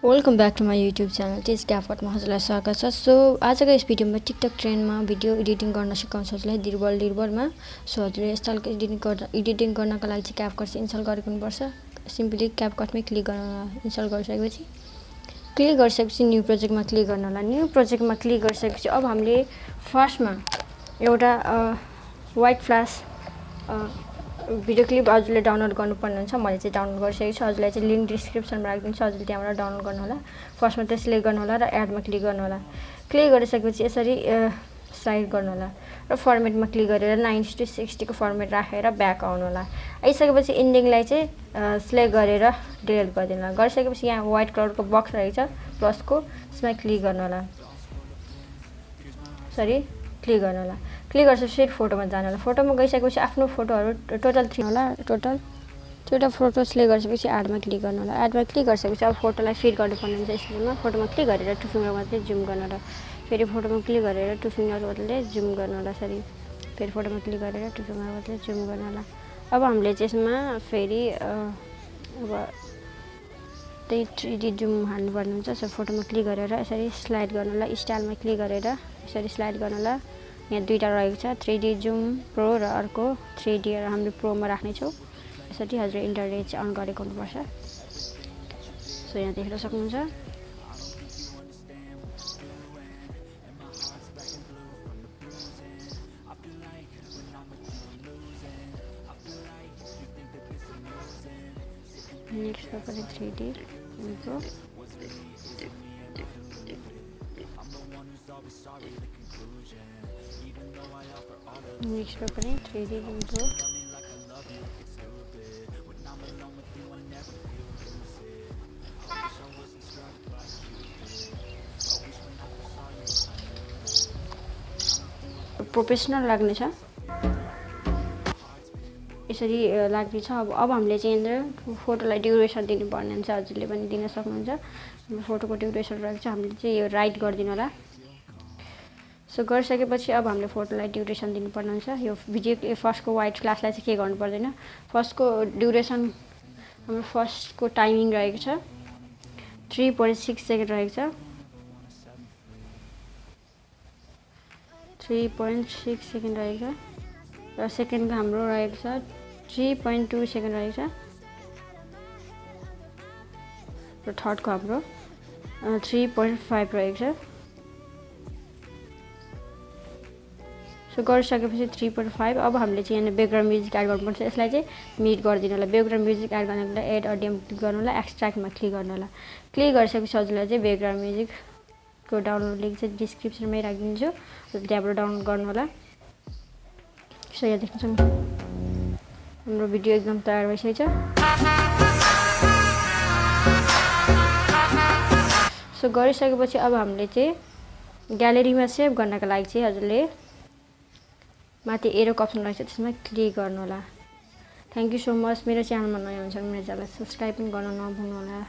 Welcome back to my YouTube channel test क्यापकटमा हजुरलाई स्वागत छ। सो आजको यस भिडियोमा टिकटक ट्रेन्डमा भिडियो एडिटिङ गर्न सिकाउँछु हजुरलाई दिलबर दिलबरमा। सो हजुरले यस खालको एडिटिङ गर्नको लागि चाहिँ क्यापकट इन्स्टल गरिनुपर्छ। सिम्पली क्यापकटमै क्लिक गर्न होला। इन्स्टल गरिसकेपछि क्लिक गरिसकेपछि न्यू प्रोजेक्टमा क्लिक गर्न होला। न्यू प्रोजेक्टमा क्लिक गरिसकेपछि अब हामीले फर्स्टमा एउटा व्हाइट फ्ल्यास भिडियो क्लिप हजुरले डाउनलोड गर्नुपर्ने हुन्छ। मैले चाहिँ डाउनलोड गरिसकेको छु। हजुरलाई चाहिँ लिंक डिस्क्रिप्सनमा राखिदिन्छु, हजुरले त्यहाँबाट डाउनलोड गर्नु होला। फर्स्टमा त्यो सिलेक्ट गर्नु होला र एडमा क्लिक गर्नु होला। क्लिक गरिसकेपछि यसरी स्लाइड गर्नु होला र फर्मेटमा क्लिक गरेर 9:60 को फर्मेट राखेर ब्याक आउनु होला। आइसकेपछि इन्डिङलाई चाहिँ सिलेक्ट गरेर डिलिट गरिदिनु होला। गरिसकेपछि यहाँ व्हाइट कलरको बक्स रहेछ प्लसको, त्यसमा क्लिक गर्नु होला। क्लिक गर्नु होला। क्लिक गरेपछि फेरि फोटोमा जानु होला। फोटोमा गइसकेपछि आफ्नो फोटोहरू टोटल 3 होला। टोटल 3वटा फोटो सिलेक्ट गरिसकेपछि एडमा क्लिक गर्नु होला। एडमा क्लिक गरिसकेपछि अब फोटोलाई फिट गर्नुपर्ने हुन्छ। यसमा फोटोमा क्लिक गरेर 2 फिङ्गर मात्रै जुम गर्नु होला। फेरि फोटोमा क्लिक गरेर 2 फिङ्गर मात्रै जुम गर्नु होला। फेरि फोटोमा क्लिक गरेर 2 फिङ्गर मात्रै जुम गर्नु होला। अब हामीले चाहिँ यसमा फेरि अब त्यही 3D जुम हाल्नुपर्ने हुन्छ। सो फोटोमा क्लिक गरेर यसरी स्लाइड गर्नु होला। स्टाइलमा क्लिक गरेर यसरी स्लाइड गर्नु होला। यहाँ दुईटा रहेको छ, 3D जुम प्रो र अर्को 3D र हामीले प्रोमा राख्नेछौँ। यसरी हजुर इन्टरनेट अन गरेको हुनुपर्छ। सो यहाँ देख्न सक्नुहुन्छ। नेक्स्ट पनि 3D प्रो। नेक्स्ट पनि 3D प्रो। प्रोफेसनल लाग्नेछ, यसरी लाग्नेछ। अब हामीले चाहिँ यहाँनिर फोटोलाई ड्युरेसन दिनुपर्ने हुन्छ। हजुरले पनि दिन सक्नुहुन्छ। फोटोको ड्युरेसन रहेको छ, हामीले चाहिँ यो राइट गरिदिनु होला। सो गरिसकेपछि अब हामीले फोटोलाई ड्युरेसन दिनुपर्ने हुन्छ। यो भिडियो फर्स्टको व्हाइट फ्ल्यासलाई चाहिँ के गर्नु पर्दैन। फर्स्टको ड्युरेसन हाम्रो फर्स्टको टाइमिङ रहेको छ 3.6 सेकेन्ड रहेको छ। 3.6 सेकेन्ड रहेको छ र सेकेन्डको हाम्रो रहेको छ 3.2 सेकेन्ड रहेको छ र थर्डको हाम्रो 3.5 रहेको छ। सो गरिसकेपछि 3.5। अब हामीले चाहिँ यहाँ ब्याकग्राउन्ड म्युजिक एड गर्नुपर्छ। यसलाई चाहिँ मिट गरिदिनु होला। ब्याकग्राउन्ड म्युजिक एड गर्नको लागि एड अडियोमा क्लिक गर्नु होला। एक्सट्र्याक्टमा क्लिक गर्नु होला। क्लिक गरिसकेपछि हजुरलाई चाहिँ ब्याकग्राउन्ड म्युजिकको डाउनलोड लिङ्क चाहिँ डिस्क्रिप्सनमै राखिदिन्छु, त्यहाँबाट डाउनलोड गर्नु होला। सो यहाँ देख्न सक्नुहुन्छ हाम्रो भिडियो एकदम तयार भइसकेको छ। सो गरिसकेपछि अब हामीले चाहिँ ग्यालेरीमा सेभ गर्नको लागि चाहिँ हजुरले माथि एरोको अप्सन रहेछ, त्यसमा क्लिक गर्नु होला। Thank you so much. मेरो च्यानलमा नयाँ हुन्छ भने मेरो च्यानललाई सब्सक्राइब पनि गर्न नभुल्नु होला।